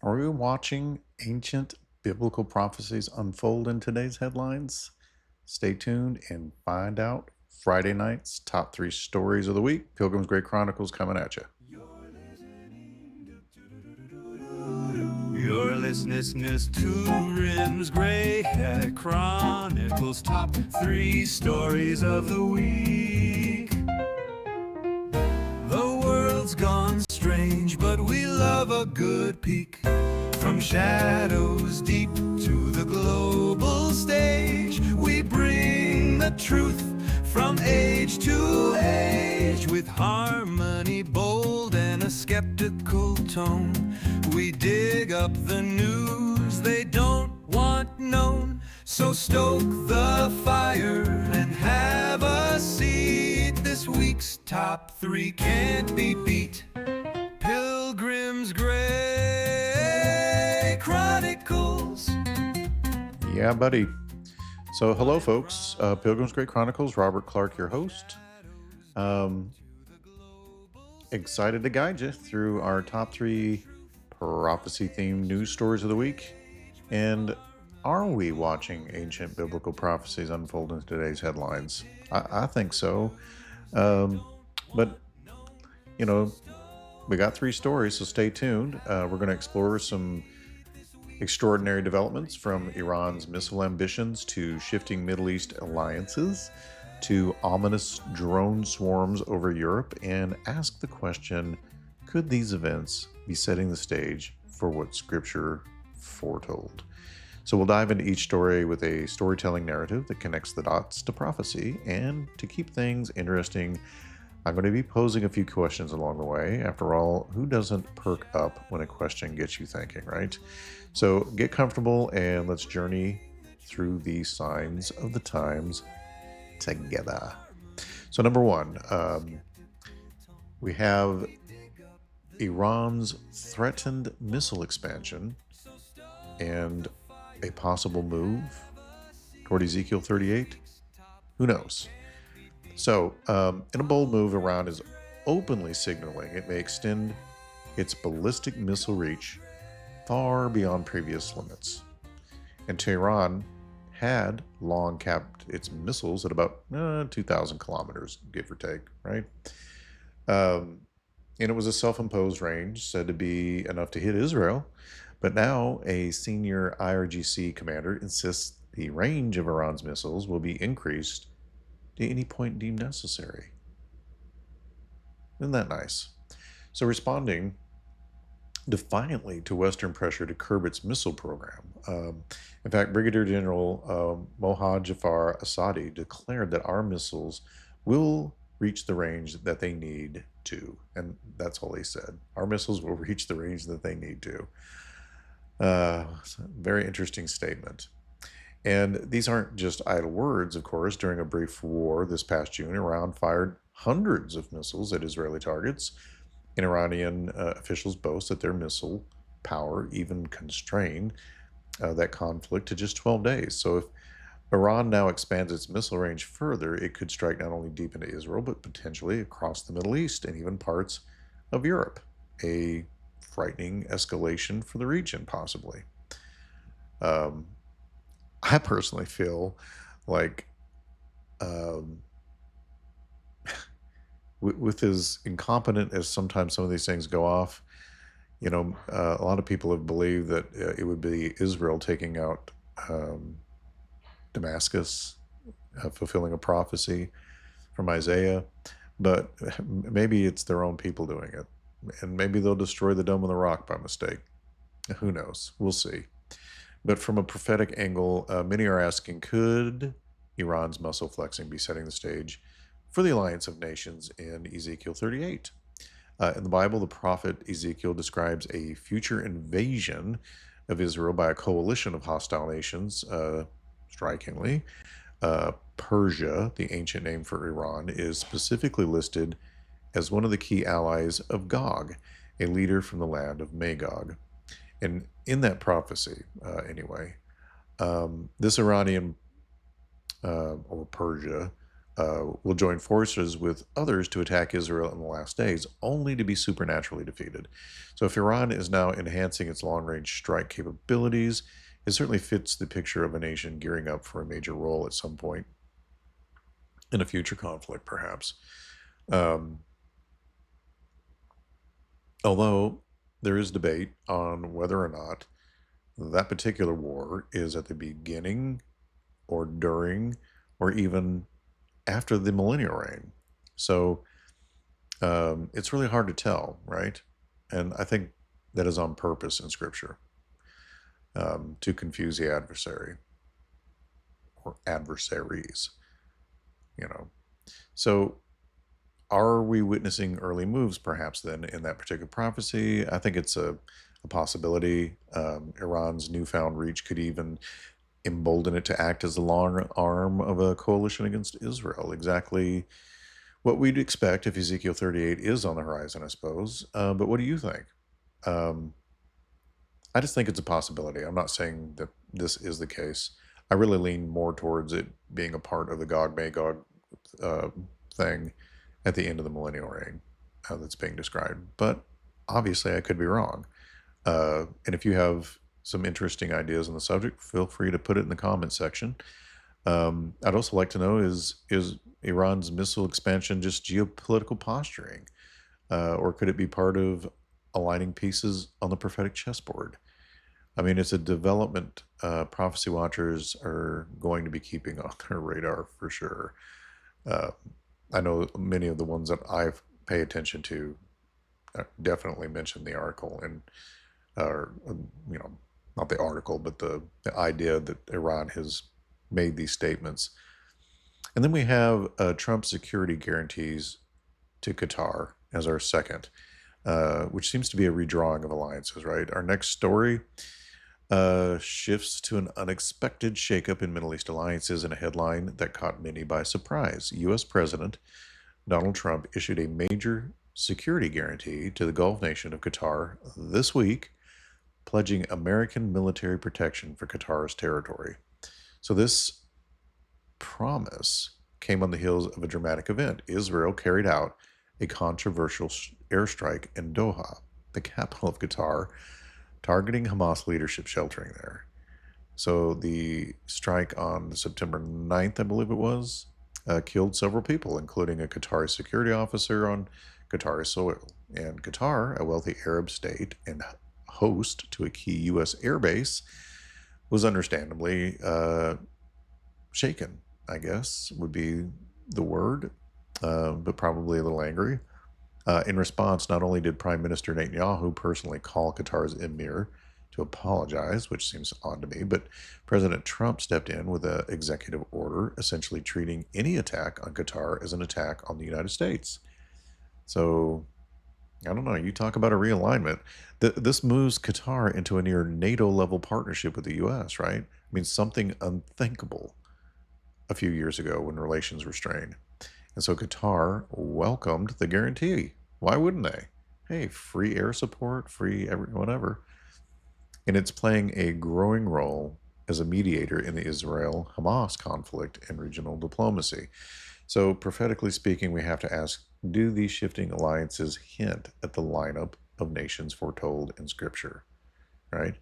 Are we watching ancient biblical prophecies unfold in today's headlines? Stay tuned and find out. Friday night's top three stories of the week. Pilgrims Grey Chronicles coming at you. You're listening to Pilgrims Grey Chronicles, top three stories of the week. The world's gone strange, but we love a good peek. From shadows deep to the global stage, we bring the truth from age to age. With harmony bold and a skeptical tone, we dig up the news they don't want known. So stoke the fire and have a seat. This week's top three can't be beat. Pilgrims Grey Chronicles. Yeah, buddy. So, hello, folks. Pilgrims Grey Chronicles, Robert Clark, your host. Excited to guide you through our top three prophecy-themed news stories of the week. And are we watching ancient biblical prophecies unfold in today's headlines? I think so. But, you know, we got three stories, so stay tuned. We're going to explore some extraordinary developments from Iran's missile ambitions to shifting Middle East alliances to ominous drone swarms over Europe, and ask the question, could these events be setting the stage for what Scripture foretold? So we'll dive into each story with a storytelling narrative that connects the dots to prophecy. And to keep things interesting, I'm going to be posing a few questions along the way. After all, who doesn't perk up when a question gets you thinking, right? So get comfortable and let's journey through these signs of the times together. So number one, we have Iran's threatened missile expansion and a possible move toward Ezekiel 38. Who knows? So, in a bold move, Iran is openly signaling it may extend its ballistic missile reach far beyond previous limits. And Tehran had long capped its missiles at about 2,000 kilometers, give or take, right? And it was a self-imposed range said to be enough to hit Israel. But now a senior IRGC commander insists the range of Iran's missiles will be increased to any point deemed necessary. Isn't that nice? So responding defiantly to Western pressure to curb its missile program. In fact, Brigadier General Mohad Jafar Asadi declared that our missiles will reach the range that they need to. And that's all he said. Our missiles will reach the range that they need to. Very interesting statement. And these aren't just idle words, of course. During a brief war this past June, Iran fired hundreds of missiles at Israeli targets. And Iranian officials boast that their missile power even constrained that conflict to just 12 days. So if Iran now expands its missile range further, it could strike not only deep into Israel, but potentially across the Middle East and even parts of Europe. A frightening escalation for the region, possibly. I personally feel like with as incompetent as sometimes some of these things go off, a lot of people have believed that it would be Israel taking out Damascus, fulfilling a prophecy from Isaiah, but maybe it's their own people doing it, and maybe they'll destroy the Dome of the Rock by mistake. Who knows? We'll see. But from a prophetic angle, many are asking, could Iran's muscle flexing be setting the stage for the alliance of nations in Ezekiel 38? In the Bible, the prophet Ezekiel describes a future invasion of Israel by a coalition of hostile nations. Strikingly, Persia, the ancient name for Iran, is specifically listed as one of the key allies of Gog, a leader from the land of Magog. And in that prophecy, anyway, this Iranian or Persia will join forces with others to attack Israel in the last days, only to be supernaturally defeated. So if Iran is now enhancing its long-range strike capabilities, it certainly fits the picture of a nation gearing up for a major role at some point in a future conflict, perhaps. Um, although there is debate on whether or not that particular war is at the beginning or during or even after the millennial reign. So it's really hard to tell, right? And I think that is on purpose in Scripture, to confuse the adversary or adversaries, you know. So are we witnessing early moves perhaps then in that particular prophecy? I think it's a possibility. Iran's newfound reach could even embolden it to act as the long arm of a coalition against Israel. Exactly what we'd expect if Ezekiel 38 is on the horizon, I suppose. But what do you think? Um, I just think it's a possibility. I'm not saying that this is the case. I really lean more towards it being a part of the Gog Magog uh, thing at the end of the millennial reign that's being described. But obviously, I could be wrong. And if you have some interesting ideas on the subject, feel free to put it in the comments section. I'd also like to know, is Iran's missile expansion just geopolitical posturing? Or could it be part of aligning pieces on the prophetic chessboard? I mean, it's a development prophecy watchers are going to be keeping on their radar for sure. Uh, I know many of the ones that I pay attention to definitely mention the article and, you know, not the article, but the idea that Iran has made these statements. And then we have Trump's security guarantees to Qatar as our second, which seems to be a redrawing of alliances, right? Our next story shifts to an unexpected shakeup in Middle East alliances in a headline that caught many by surprise. U.S. President Donald Trump issued a major security guarantee to the Gulf nation of Qatar this week, pledging American military protection for Qatar's territory. So this promise came on the heels of a dramatic event. Israel carried out a controversial airstrike in Doha, the capital of Qatar, targeting Hamas leadership sheltering there. So the strike on September 9th, I believe it was, killed several people, including a Qatari security officer on Qatari soil. And Qatar, a wealthy Arab state and host to a key U.S. airbase, was understandably shaken, I guess would be the word, but probably a little angry. In response, not only did Prime Minister Netanyahu personally call Qatar's emir to apologize, which seems odd to me, but President Trump stepped in with an executive order essentially treating any attack on Qatar as an attack on the United States. So, I don't know, you talk about a realignment. This moves Qatar into a near NATO level partnership with the U.S., right? I mean, something unthinkable a few years ago when relations were strained. And so Qatar welcomed the guarantee. Why wouldn't they? Hey, free air support, free whatever. And it's playing a growing role as a mediator in the Israel-Hamas conflict and regional diplomacy. So prophetically speaking, we have to ask, do these shifting alliances hint at the lineup of nations foretold in Scripture, right?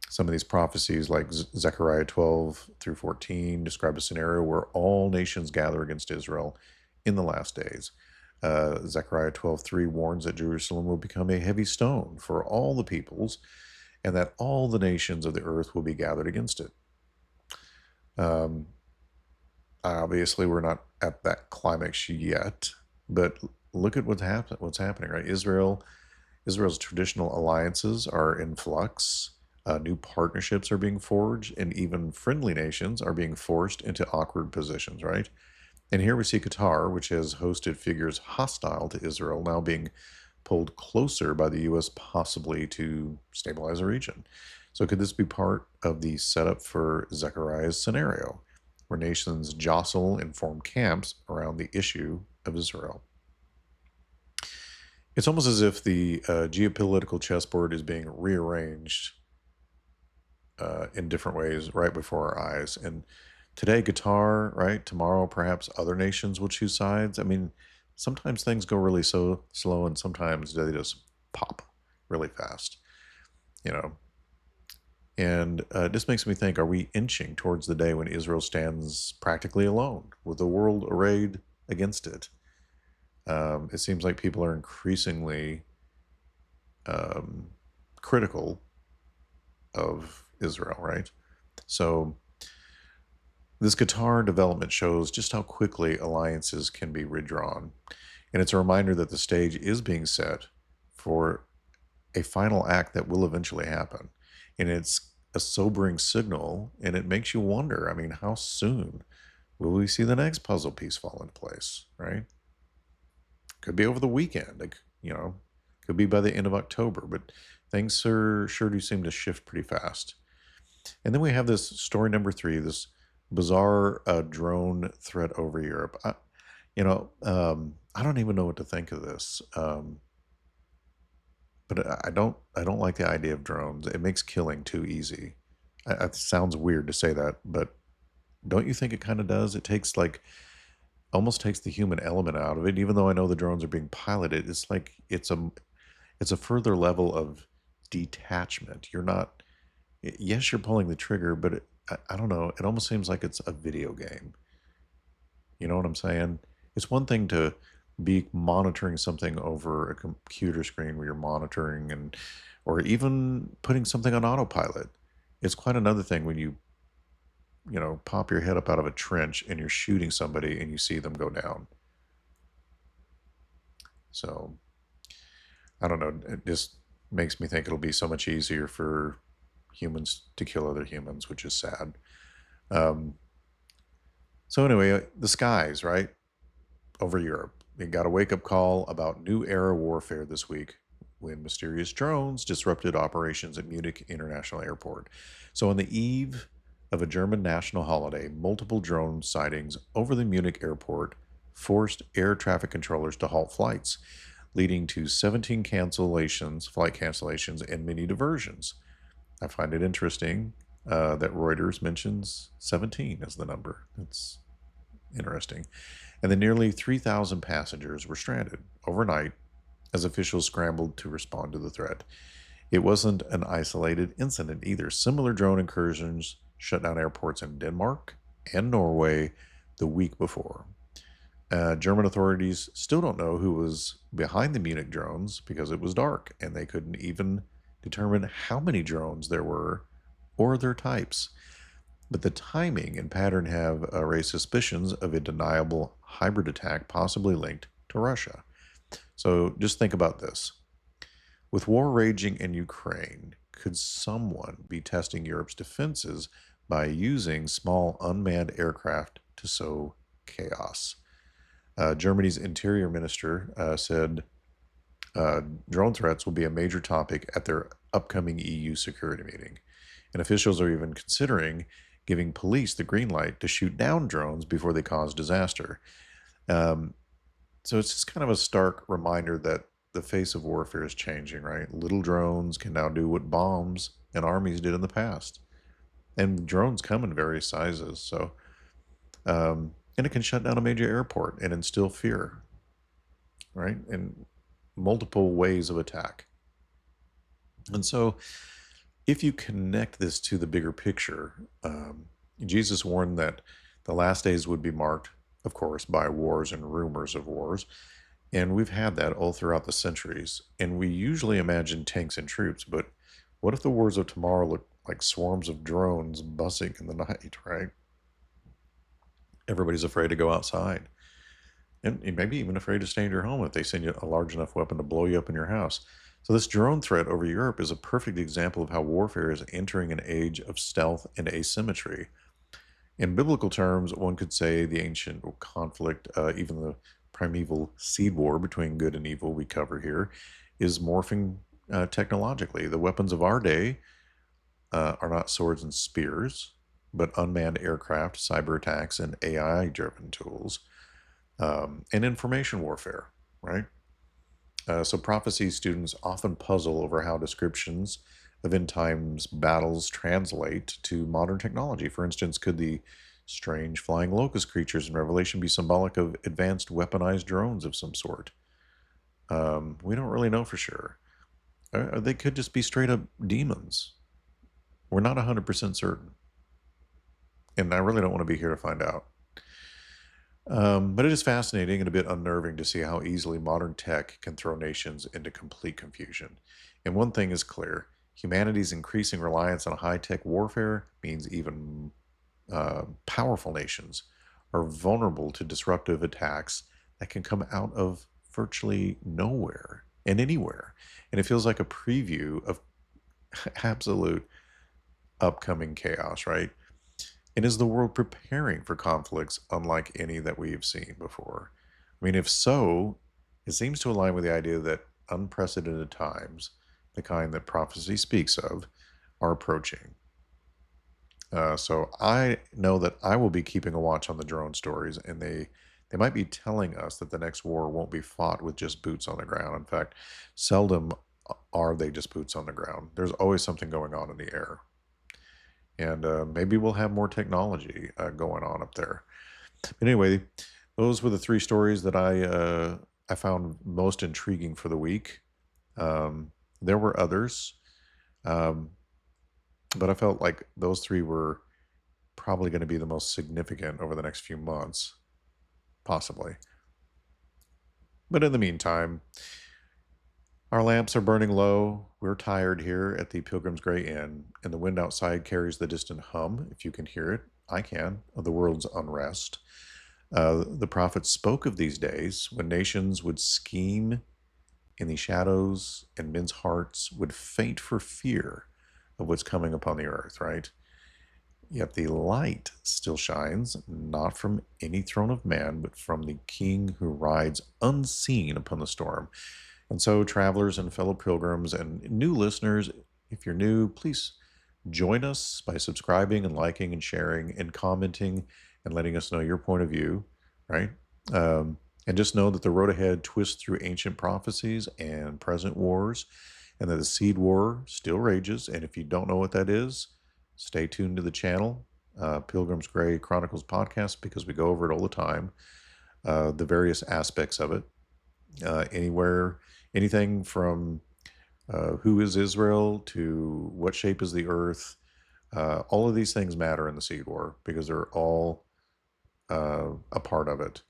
Some of these prophecies, like Zechariah 12 through 14, describe a scenario where all nations gather against Israel in the last days. Zechariah 12:3 warns that Jerusalem will become a heavy stone for all the peoples, and that all the nations of the earth will be gathered against it. Obviously, we're not at that climax yet, but look at what's happening, right? Israel's traditional alliances are in flux. New partnerships are being forged, and even friendly nations are being forced into awkward positions, right? And here we see Qatar, which has hosted figures hostile to Israel, now being pulled closer by the U.S., possibly to stabilize the region. So could this be part of the setup for Zechariah's scenario, where nations jostle and form camps around the issue of Israel? It's almost as if the geopolitical chessboard is being rearranged in different ways right before our eyes. And Today, Qatar, right? Tomorrow, perhaps other nations will choose sides. I mean, sometimes things go really so slow, and sometimes they just pop really fast, you know. And this makes me think, are we inching towards the day when Israel stands practically alone with the world arrayed against it? It seems like people are increasingly um, critical of Israel, right? So this Qatar development shows just how quickly alliances can be redrawn. And it's a reminder that the stage is being set for a final act that will eventually happen. And it's a sobering signal, and it makes you wonder, I mean, how soon will we see the next puzzle piece fall into place, right? Could be over the weekend, like, could be by the end of October, but things sure do seem to shift pretty fast. And then we have this story number three, this bizarre drone threat over Europe. I don't even know what to think of this. But I don't like the idea of drones. It makes killing too easy. It sounds weird to say that, but don't you think it kind of does? It takes like almost takes the human element out of it. Even though I know the drones are being piloted, it's like it's a further level of detachment. You're not yes, you're pulling the trigger, but I don't know. It almost seems like it's a video game. You know what I'm saying? It's one thing to be monitoring something over a computer screen where you're monitoring or even putting something on autopilot. It's quite another thing when you pop your head up out of a trench and you're shooting somebody and you see them go down. So I don't know. It just makes me think it'll be so much easier for humans to kill other humans, which is sad. Um, so anyway, the skies, right? Over Europe. We got a wake up call about new era warfare this week when mysterious drones disrupted operations at Munich International Airport. So, on the eve of a German national holiday, multiple drone sightings over the Munich airport forced air traffic controllers to halt flights, leading to 17 flight cancellations, and many diversions. I find it interesting that Reuters mentions 17 as the number. It's interesting. And then nearly 3,000 passengers were stranded overnight as officials scrambled to respond to the threat. It wasn't an isolated incident either. Similar drone incursions shut down airports in Denmark and Norway the week before. German authorities still don't know who was behind the Munich drones because it was dark and they couldn't even determine how many drones there were or their types. But the timing and pattern have raised suspicions of a deniable hybrid attack possibly linked to Russia. So just think about this. With war raging in Ukraine, could someone be testing Europe's defenses by using small unmanned aircraft to sow chaos? Germany's interior minister said drone threats will be a major topic at their upcoming EU security meeting. And officials are even considering giving police the green light to shoot down drones before they cause disaster. So it's just kind of a stark reminder that the face of warfare is changing, right? Little drones can now do what bombs and armies did in the past. And drones come in various sizes. So, and it can shut down a major airport and instill fear, right? And multiple ways of attack. And so, if you connect this to the bigger picture, Jesus warned that the last days would be marked, of course, by wars and rumors of wars. And we've had that all throughout the centuries. And we usually imagine tanks and troops, but what if the wars of tomorrow look like swarms of drones buzzing in the night, right? Everybody's afraid to go outside. And maybe even afraid to stay in your home if they send you a large enough weapon to blow you up in your house. So this drone threat over Europe is a perfect example of how warfare is entering an age of stealth and asymmetry. In biblical terms, one could say the ancient conflict, even the primeval seed war between good and evil we cover here, is morphing technologically. The weapons of our day are not swords and spears, but unmanned aircraft, cyber attacks, and AI-driven tools, and information warfare, right? So prophecy students often puzzle over how descriptions of end times battles translate to modern technology. For instance, could the strange flying locust creatures in Revelation be symbolic of advanced weaponized drones of some sort? We don't really know for sure. Or they could just be straight up demons. We're not 100% certain. And I really don't want to be here to find out. But it is fascinating and a bit unnerving to see how easily modern tech can throw nations into complete confusion. And one thing is clear: humanity's increasing reliance on high-tech warfare means even powerful nations are vulnerable to disruptive attacks that can come out of virtually nowhere and anywhere. And it feels like a preview of absolute upcoming chaos, right? And is the world preparing for conflicts unlike any that we've seen before? I mean, if so, it seems to align with the idea that unprecedented times, the kind that prophecy speaks of, are approaching. So I know that I will be keeping a watch on the drone stories, and they might be telling us that the next war won't be fought with just boots on the ground. In fact, seldom are they just boots on the ground. There's always something going on in the air. And maybe we'll have more technology going on up there. But anyway, those were the three stories that I found most intriguing for the week. There were others, but I felt like those three were probably going to be the most significant over the next few months, possibly. But in the meantime, our lamps are burning low. We're tired here at the Pilgrims Grey Inn, and the wind outside carries the distant hum, if you can hear it. I can, of the world's unrest. The prophets spoke of these days when nations would scheme in the shadows and men's hearts would faint for fear of what's coming upon the earth, right? Yet the light still shines, not from any throne of man, but from the King who rides unseen upon the storm. And so, travelers and fellow pilgrims and new listeners, if you're new, please join us by subscribing and liking and sharing and commenting and letting us know your point of view, right? And just know that the road ahead twists through ancient prophecies and present wars, and that the seed war still rages. And if you don't know what that is, stay tuned to the channel, Pilgrims Grey Chronicles podcast, because we go over it all the time, the various aspects of it, anything from who is Israel to what shape is the earth. All of these things matter in the seed war because they're all a part of it.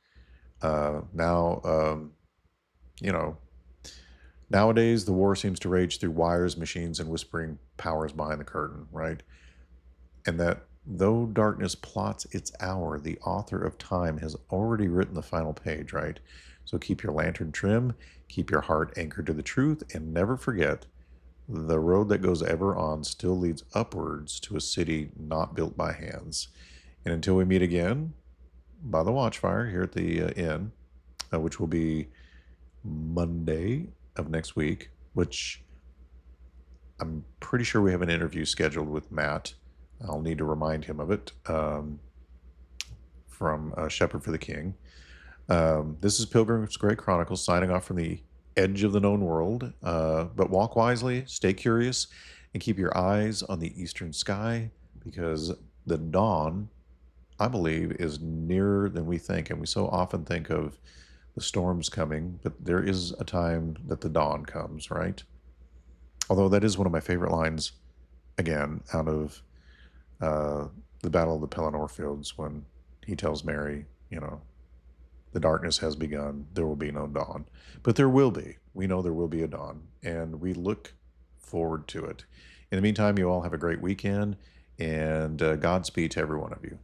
Nowadays the war seems to rage through wires, machines, and whispering powers behind the curtain, right? And that though darkness plots its hour, the author of time has already written the final page, right? So keep your lantern trim, keep your heart anchored to the truth, and never forget the road that goes ever on still leads upwards to a city not built by hands. And until we meet again by the watchfire here at the inn, which will be Monday of next week, which I'm pretty sure we have an interview scheduled with Matt. I'll need to remind him of it, from Shepherd for the King. This is Pilgrims Grey Chronicles signing off from the edge of the known world. But walk wisely, stay curious, and keep your eyes on the eastern sky, because the dawn, I believe, is nearer than we think. And we so often think of the storms coming, but there is a time that the dawn comes, right? Although that is one of my favorite lines, again, out of the Battle of the Pelennor Fields, when he tells Mary, the darkness has begun, there will be no dawn. But there will be. We know there will be a dawn, and we look forward to it. In the meantime, you all have a great weekend, and Godspeed to every one of you.